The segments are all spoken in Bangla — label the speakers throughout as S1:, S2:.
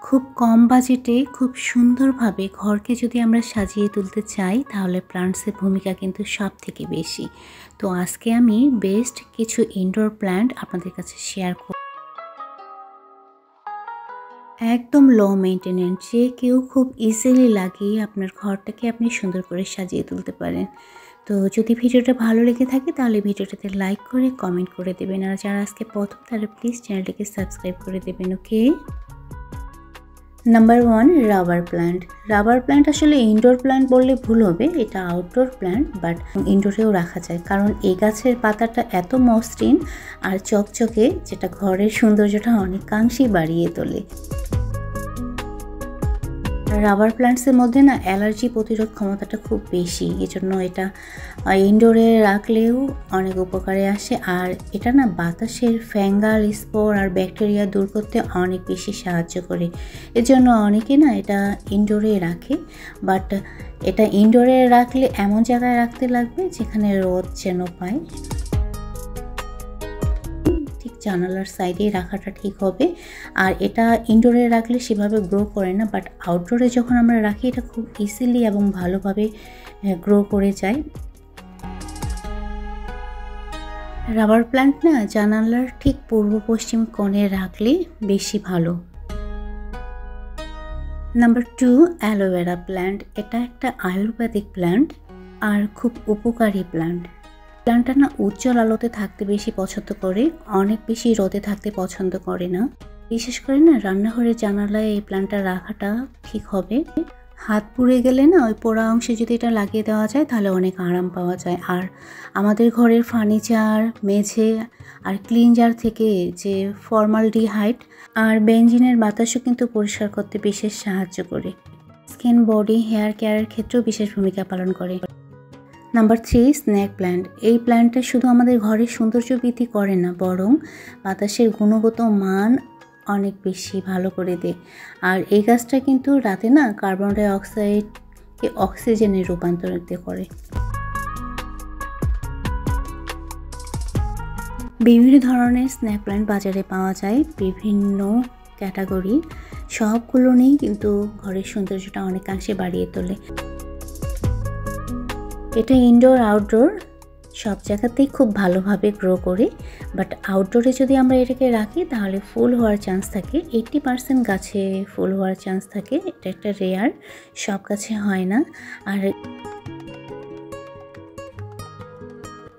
S1: খুব কম বাজেটে খুব সুন্দরভাবে ঘরকে যদি আমরা সাজিয়ে তুলতে চাই তাহলে প্ল্যান্টসের ভূমিকা কিন্তু সব থেকে বেশি। তো আজকে আমি বেস্ট কিছু ইনডোর প্ল্যান্ট আপনাদের কাছে শেয়ার করব। একদম লো মেইনটেনেন্স, যে কেউ খুব ইজিলি লাগিয়ে আপনার ঘরটাকে আপনি সুন্দর করে সাজিয়ে তুলতে পারেন। তো যদি ভিডিওটা ভালো লেগে থাকে তাহলে ভিডিওটাতে লাইক করে কমেন্ট করে দেবেন, আর যারা আজকে প্রথম তারা প্লিজ চ্যানেলটিকে সাবস্ক্রাইব করে দেবেন। Okay, number 1, rubber plant. Rubber plant আসলে ইনডোর প্ল্যান্ট বললে ভুল হবে, এটা আউটডোর প্ল্যান্ট, বাট ইনডোরেও রাখা যায় কারণ এই গাছের পাতাটা এত মসৃণ আর চকচকে যেটা ঘরের সৌন্দর্যটা অনেকাংশেই বাড়িয়ে তোলে। রাবার প্ল্যান্টসের মধ্যে না অ্যালার্জি প্রতিরোধ ক্ষমতাটা খুব বেশি, এজন্য এটা ইনডোরে রাখলেও অনেক উপকারে আসে। আর এটা না বাতাসের ফ্যাঙ্গাল, স্পোর আর ব্যাকটেরিয়া দূর করতে অনেক বেশি সাহায্য করে। এজন্য অনেকে না এটা ইনডোরে রাখে, বাট এটা ইনডোরে রাখলে এমন জায়গায় রাখতে লাগবে যেখানে রোদ যেন পায়, জানালার সাইডে রাখাটা ঠিক হবে। আর এটা ইনডোরে রাখলে সেভাবে গ্রো করে না, বাট আউটডোরে যখন আমরা রাখি এটা খুব ইজিলি এবং ভালোভাবে গ্রো করে যায়। রাবার প্ল্যান্ট না জানালার ঠিক পূর্ব পশ্চিম কোণে রাখলে বেশি ভালো। Number 2, aloe vera plant. এটা একটা আয়ুর্বেদিক প্ল্যান্ট আর খুব উপকারী প্ল্যান্ট। প্ল্যান্টটা না উজ্জ্বল আলোতে থাকতে বেশি পছন্দ করে, অনেক বেশি রোদে থাকতে পছন্দ করে না। বিশেষ করে না রান্নাঘরের জানালায় এই প্ল্যান্টটা রাখাটা ঠিক হবে। হাত পুড়ে গেলে না ওই পোড়া অংশে যদি এটা লাগিয়ে দেওয়া যায় তাহলে অনেক আরাম পাওয়া যায়। আর আমাদের ঘরের ফার্নিচার, মেঝে আর ক্লিনজার থেকে যে ফর্মালডিহাইড আর বেনজিনের বাতাসও কিন্তু পরিষ্কার করতে বিশেষ সাহায্য করে। স্কিন, বডি, হেয়ার কেয়ারের ক্ষেত্রেও বিশেষ ভূমিকা পালন করে। Number 3, snake plant. এই প্ল্যান্টটা শুধু আমাদের ঘরের সৌন্দর্য বৃদ্ধি করে না, বরং বাতাসের গুণগত মান অনেক বেশি ভালো করে দেয়। আর এই গাছটা কিন্তু রাতে না কার্বন ডাই অক্সাইডকে অক্সিজেনে রূপান্তরিত করে। বিভিন্ন ধরনের স্নেক প্ল্যান্ট বাজারে পাওয়া যায়, বিভিন্ন ক্যাটাগরি, সবগুলো নিয়েই কিন্তু ঘরের সৌন্দর্যটা অনেকাংশে বাড়িয়ে তোলে। এটা ইনডোর আউটডোর সব জায়গাতেই খুব ভালোভাবে গ্রো করে, বাট আউটডোরে যদি আমরা এটাকে রাখি তাহলে ফুল হওয়ার চান্স থাকে 80% গাছে ফুল হওয়ার চান্স থাকে। এটা একটা রেয়ার, সব গাছে হয় না। আর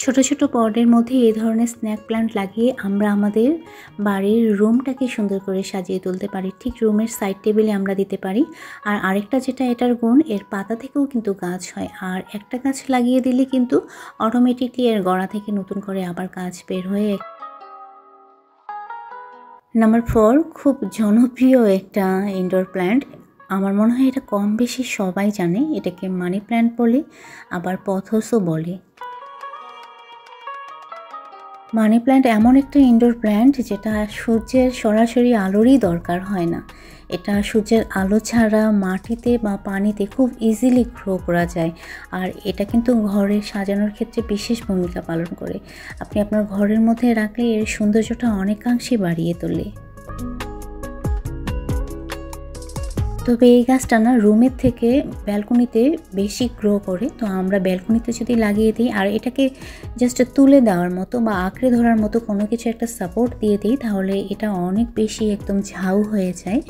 S1: ছোট ছোট পটের মধ্যে এই ধরনের স্ন্যাক প্ল্যান্ট লাগিয়ে আমরা আমাদের বাড়ির রুমটাকে সুন্দর করে সাজিয়ে তুলতে পারি। ঠিক রুমের সাইড টেবিলে আমরা দিতে পারি। আর আরেকটা যেটা এটার গুণ, এর পাতা থেকেও কিন্তু গাছ হয়। আর একটা গাছ লাগিয়ে দিলে কিন্তু অটোমেটিকলি এর গোড়া থেকে নতুন করে আবার গাছ বের হয়ে। নাম্বার 4, খুব জনপ্রিয় একটা ইনডোর প্ল্যান্ট। আমার মনে হয় এটা কম বেশি সবাই জানে, এটাকে মানি প্ল্যান্ট বলে, আবার পথসও বলে। মানি প্ল্যান্ট এমন একটা ইনডোর প্ল্যান্ট যেটা সূর্যের সরাসরি আলোরই দরকার হয় না। এটা সূর্যের আলো ছাড়া মাটিতে বা পানিতে খুব ইজিলি গ্রো করা যায়। আর এটা কিন্তু ঘরে সাজানোর ক্ষেত্রে বিশেষ ভূমিকা পালন করে। আপনি আপনার ঘরের মধ্যে রাখলে এর সৌন্দর্যটা অনেকাংশে বাড়িয়ে তোলে। তবে এই গাছটা না রুমের থেকে ব্যালকনিতে বেশি গ্রো করে, তো আমরা ব্যালকনিতে যদি লাগিয়ে দিই আর এটাকে জাস্ট তুলে দেওয়ার মতো বা আঁকড়ে ধরার মতো কোনো কিছু একটা সাপোর্ট দিয়ে দিই তাহলে এটা অনেক বেশি একদম ঝাউ হয়ে যায়।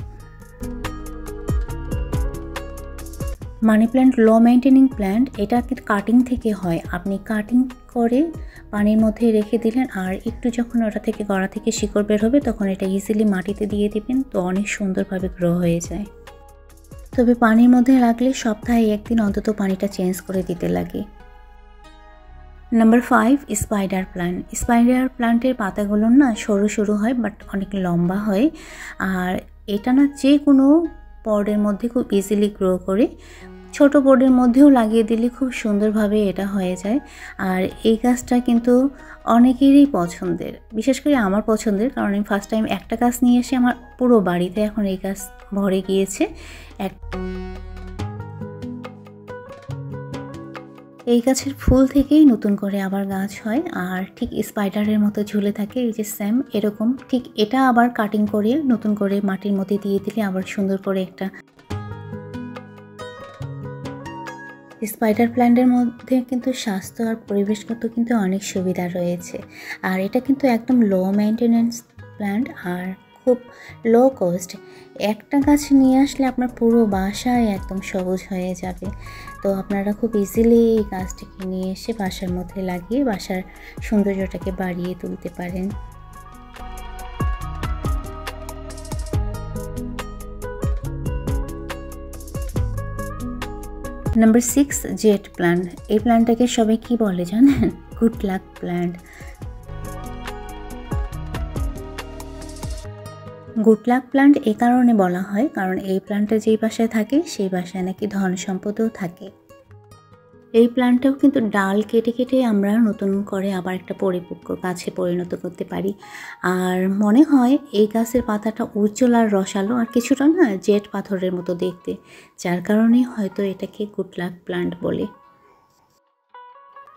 S1: মানি প্ল্যান্ট লো মেইনটেনিং প্ল্যান্ট, এটা কিন্তু কাটিং থেকে হয়। আপনি কাটিং করে পানির মধ্যে রেখে দিলেন, আর একটু যখন ওটা থেকে গোড়া থেকে শিকড় বের হবে তখন এটা ইজিলি মাটিতে দিয়ে দিবেন, তো অনেক সুন্দরভাবে গ্রো হয়ে যায়। তবে পানির মধ্যে রাখলে সপ্তাহে 1 দিন অন্তত পানিটা চেঞ্জ করে দিতে লাগে। Number 5, spider plant. স্পাইডার প্ল্যান্টের পাতাগুলো না সরু সরু হয় বাট অনেক লম্বা হয়। আর এটা না যে কোনো পটের মধ্যে খুব ইজিলি গ্রো করে। ছোট পটের মধ্যেও লাগিয়ে দিলে খুব সুন্দরভাবে এটা হয়ে যায়। আর এই গাছটা কিন্তু অনেকেরই পছন্দের, বিশেষ করে আমার পছন্দের, কারণ আমি ফার্স্ট টাইম একটা গাছ নিয়ে এসে আমার পুরো বাড়িতে এখন এই গাছ ভরে গিয়েছে। এই গাছের ফুল থেকেই নতুন করে আবার গাছ হয়, আর ঠিক স্পাইডারের মতো ঝুলে থাকে। এই যে সেম এরকম, ঠিক এটা আবার কাটিং করে নতুন করে মাটির মধ্যে দিয়ে দিলে আবার সুন্দর করে একটা স্পাইডার প্ল্যান্টের মধ্যে কিন্তু স্বাস্থ্য আর পরিবেশগত কিন্তু অনেক সুবিধা রয়েছে। আর এটা কিন্তু একদম লো মেনটেনেন্স প্ল্যান্ট আর খুব লো কস্ট। একটা গাছ নিয়ে আসলে আপনার পুরো বাসায় একদম সবুজ হয়ে যাবে। তো আপনারা খুব ইজিলি এই গাছটিকে নিয়ে এসে বাসার মধ্যে লাগিয়ে বাসার সৌন্দর্যটাকে বাড়িয়ে তুলতে পারেন। Number 6 jet plant. এই প্ল্যান্টটাকে সবাই কি বলে জানেন? Good luck plant. Good luck plant এই কারণে বলা হয় কারণ এই প্ল্যান্টটা যেই বাসায় থাকে সেই বাসায় নাকি ধন সম্পদও থাকে। এই প্ল্যান্টটাও কিন্তু ডাল কেটে কেটে আমরা নতুন করে আবার একটা পরিপক্ক গাছে পরিণত করতে পারি। আর মনে হয় এই গাছের পাতাটা উজ্জ্বল আর রসালো আর কিছুটা না জেট পাথরের মতো দেখতে, যার কারণে হয়তো এটাকে গুড লাক প্ল্যান্ট বলে।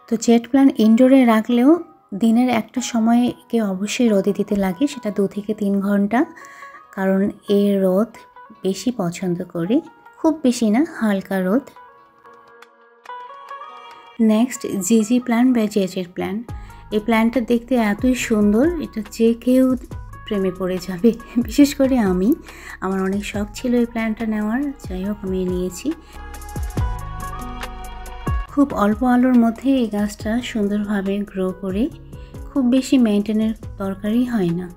S1: তো জেট প্ল্যান্ট ইনডোরে রাখলেও দিনের একটা সময়কে অবশ্যই রোদে দিতে লাগে, সেটা 2 থেকে 3 ঘন্টা, কারণ এর রোদ বেশি পছন্দ করে, খুব বেশি না, হালকা রোদ। নেক্সট জিজি প্ল্যান্ট বা জেজের প্ল্যান্ট। এই প্ল্যান্টটা দেখতে এতই সুন্দর, এটা যে কেউ প্রেমে পড়ে যাবে। বিশেষ করে আমার অনেক শখ ছিল এই প্ল্যান্টটা নেওয়ার, যাই হোক আমি নিয়েছি। খুব অল্প আলোর মধ্যে এই গাছটা সুন্দরভাবে গ্রো করে, খুব বেশি মেনটেনের দরকারই হয় না।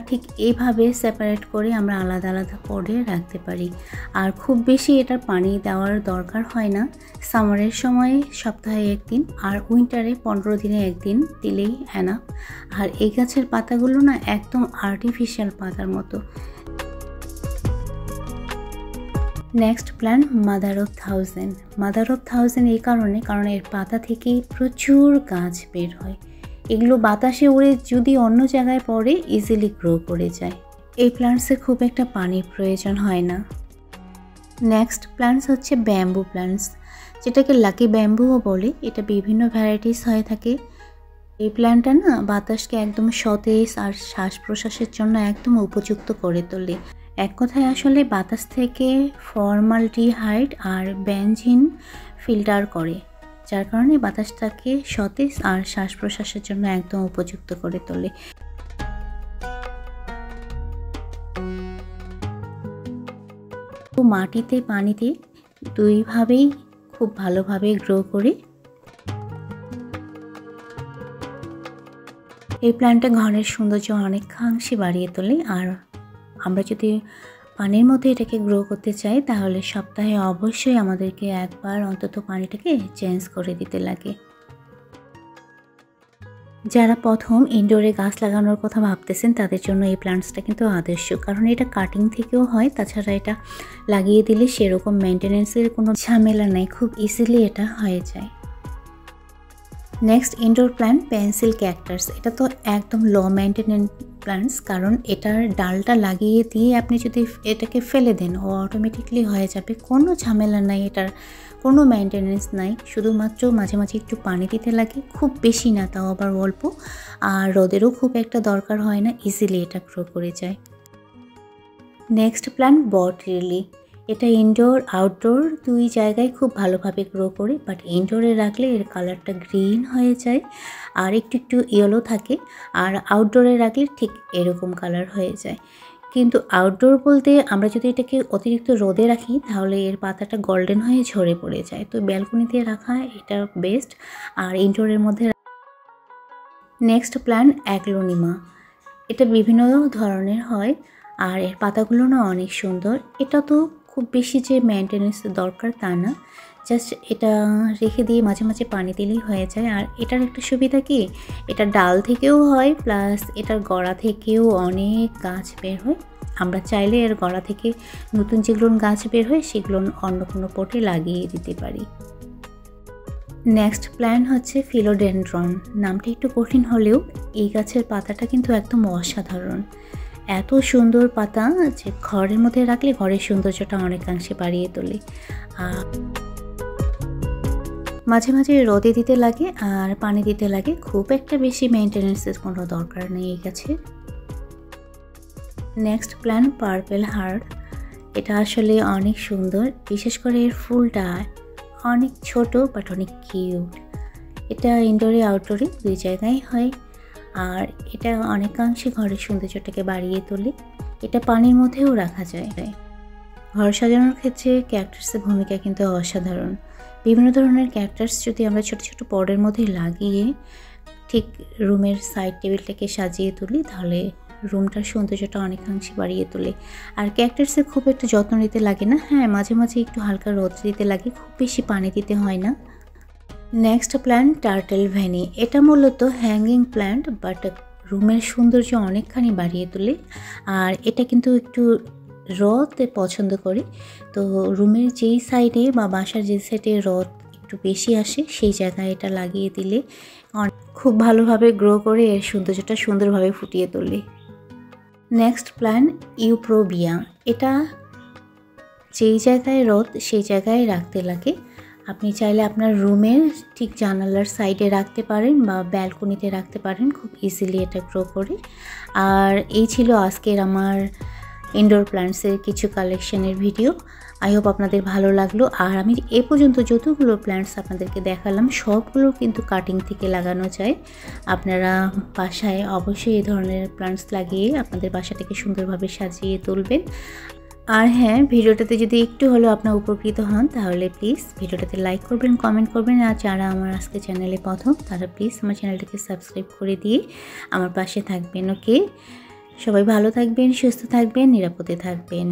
S1: ঠিক এইভাবে সেপারেট করে আমরা আলাদা আলাদা করে রাখতে পারি। আর খুব বেশি এটার পানি দেওয়ার দরকার হয় না। সামারের সময় সপ্তাহে 1 দিন আর উইন্টারে 15 দিনে 1 দিন দিলেই এনাফ। আর এই গাছের পাতাগুলো না একদম আর্টিফিশিয়াল পাতার মতো। Next plant mother of thousand. Mother of thousand এই কারণ এর পাতা থেকেই প্রচুর গাছ বের হয়। এগুলো বাতাসে উড়ে যদি অন্য জায়গায় পড়ে ইজিলি গ্রো করে যায়। এই প্ল্যান্টসে খুব একটা পানির প্রয়োজন হয় না। নেক্সট প্ল্যান্টস হচ্ছে ব্যাম্বু প্ল্যান্টস, যেটাকে লাকি ব্যাম্বুও বলে। এটা বিভিন্ন ভ্যারাইটিস হয়ে থাকে। এই প্ল্যান্টটা না বাতাসকে একদম সতেজ আর শ্বাস প্রশ্বাসের জন্য একদম উপযুক্ত করে তোলে। এক কথায় আসলে বাতাস থেকে ফর্মালডিহাইড আর বেনজিন ফিল্টার করে, যার কারণে বাতাসটাকে সতেজ আর শ্বাস প্রশ্বাসের জন্য একদম উপযুক্ত করে তোলে। মাটিতে পানিতে দুইভাবেই খুব ভালোভাবে গ্রো করে। এই প্ল্যান্টটা ঘরের সৌন্দর্য অনেকাংশে বাড়িয়ে তোলে। আর আমরা যদি পানির মধ্যে এটাকে গ্রো করতে চাই তাহলে সপ্তাহে অবশ্যই আমাদেরকে একবার অন্তত পানিটাকে চেঞ্জ করে দিতে লাগে। যারা প্রথম ইনডোরে গাছ লাগানোর কথা ভাবতেছেন তাদের জন্য এই প্ল্যান্টসটা কিন্তু আদর্শ, কারণ এটা কাটিং থেকেও হয়। তাছাড়া এটা লাগিয়ে দিলে সেরকম মেনটেনেন্সের কোনো ঝামেলা নেই, খুব ইজিলি এটা হয়ে যায়। Next indoor plant pencil cactus. এটা তো একদম লো মেনটেনেন্স প্ল্যান্টস, কারণ এটার ডালটা লাগিয়ে দিয়ে আপনি যদি এটাকে ফেলে দেন ও অটোমেটিকলি হয়ে যাবে, কোনো ঝামেলা নাই, এটার কোনো মেনটেনেন্স নাই। শুধুমাত্র মাঝে মাঝে একটু পানি দিতে লাগে, খুব বেশি না, তাও আবার অল্প। আর রোদেরও খুব একটা দরকার হয় না, ইজিলি এটা গ্রো করে যায়। নেক্সট প্ল্যান্ট বট লিলি। এটা ইনডোর আউটডোর দুই জায়গায় খুব ভালোভাবে গ্রো করে, বাট ইনডোরে রাখলে এর কালারটা গ্রিন হয়ে যায় আর একটু একটু ইয়েলো থাকে, আর আউটডোরে রাখলে ঠিক এরকম কালার হয়ে যায়। কিন্তু আউটডোর বলতে আমরা যদি এটাকে অতিরিক্ত রোদে রাখি তাহলে এর পাতাটা গোল্ডেন হয়ে ঝরে পড়ে যায়। তো ব্যালকনিতে রাখা এটা বেস্ট। আর ইনডোরের মধ্যে নেক্সট প্ল্যান্ট অ্যাগ্লোনিমা। এটা বিভিন্ন ধরনের হয় আর এর পাতাগুলো না অনেক সুন্দর। এটা তো খুব বেশি যে মেনটেনেন্স দরকার তা না, জাস্ট এটা রেখে দিয়ে মাঝে মাঝে পানি দিলেই হয়ে যায়। আর এটার একটা সুবিধা কি, এটা ডাল থেকেও হয় প্লাস এটার গোড়া থেকেও অনেক গাছ বের হয়। আমরা চাইলে এর গোড়া থেকে নতুন যেগুলো গাছ বের হয় সেগুলো অন্য কোনো পটে লাগিয়ে দিতে পারি। নেক্সট প্ল্যান্ট হচ্ছে ফিলোডেনড্রন। নামটা একটু কঠিন হলেও এই গাছের পাতাটা কিন্তু একদম অসাধারণ। এত সুন্দর পাতা যে ঘরের মধ্যে রাখলে ঘরের সৌন্দর্যটা অনেকাংশে বাড়িয়ে তোলে। মাঝে মাঝে রোদে দিতে লাগে আর পানি দিতে লাগে, খুব একটা বেশি মেনটেন্যান্সের কোনো দরকার নেই এই গাছের। Next plant purple heart. এটা আসলে অনেক সুন্দর, বিশেষ করে এর ফুলটা অনেক ছোট বাট অনেক কিউট। এটা ইনডোরে আউটডোরে দুই জায়গায় হয়, আর এটা অনেকাংশে ঘরের সৌন্দর্যটাকে বাড়িয়ে তোলে। এটা পানির মধ্যেও রাখা যায়। ঘর সাজানোর ক্ষেত্রে ক্যাকটাসের ভূমিকা কিন্তু অসাধারণ। বিভিন্ন ধরনের ক্যাকটাস যদি আমরা ছোট ছোট পটের মধ্যে লাগিয়ে ঠিক রুমের সাইড টেবিলটাকে সাজিয়ে তুলি, তাহলে রুমটার সৌন্দর্যটা অনেকাংশে বাড়িয়ে তোলে। আর ক্যাকটাসে খুব একটা যত্ন নিতে লাগে না, হ্যাঁ মাঝে মাঝে একটু হালকা রোদ দিতে লাগে, খুব বেশি পানি দিতে হয় না। Next plant turtle vine. এটা মূলত হ্যাঙ্গিং প্ল্যান্ট, বাট রুমের সৌন্দর্য অনেকখানি বাড়িয়ে তোলে। আর এটা কিন্তু একটু রোদ পছন্দ করে, তো রুমের যেই সাইডে বা বাসার যে সাইডে রোদ একটু বেশি আসে সেই জায়গায় এটা লাগিয়ে দিলে খুব ভালোভাবে গ্রো করে এর সৌন্দর্যটা সুন্দরভাবে ফুটিয়ে তোলে। Next plant euphorbia. এটা যেই জায়গায় রোদ সেই জায়গায় রাখতে লাগে। আপনি চাইলে আপনার রুমের ঠিক জানালার সাইডে রাখতে পারেন বা ব্যালকনিতে রাখতে পারেন, খুব ইজিলি এটা গ্রো করে। আর এই ছিল আজকের আমার ইনডোর প্ল্যান্টসের কিছু কালেকশনের ভিডিও। আই হোপ আপনাদের ভালো লাগলো। আর আমি এ পর্যন্ত যতগুলো প্ল্যান্টস আপনাদেরকে দেখালাম সবগুলো কিন্তু কাটিং থেকে লাগানো যায়। আপনারা বাসায় অবশ্যই এই ধরনের প্ল্যান্টস লাগিয়ে আপনাদের বাসাটাকে সুন্দরভাবে সাজিয়ে তুলবেন। আর হ্যাঁ, ভিডিওটাতে যদি একটু হলেও আপনার উপকৃত হন তাহলে প্লিজ ভিডিওটাতে লাইক করবেন, কমেন্ট করবেন। আর যারা আমার আজকে চ্যানেলে প্রথম তারা প্লিজ আমার চ্যানেলটাকে সাবস্ক্রাইব করে দিয়ে আমার পাশে থাকবেন। ওকে, সবাই ভালো থাকবেন, সুস্থ থাকবেন, নিরাপদে থাকবেন।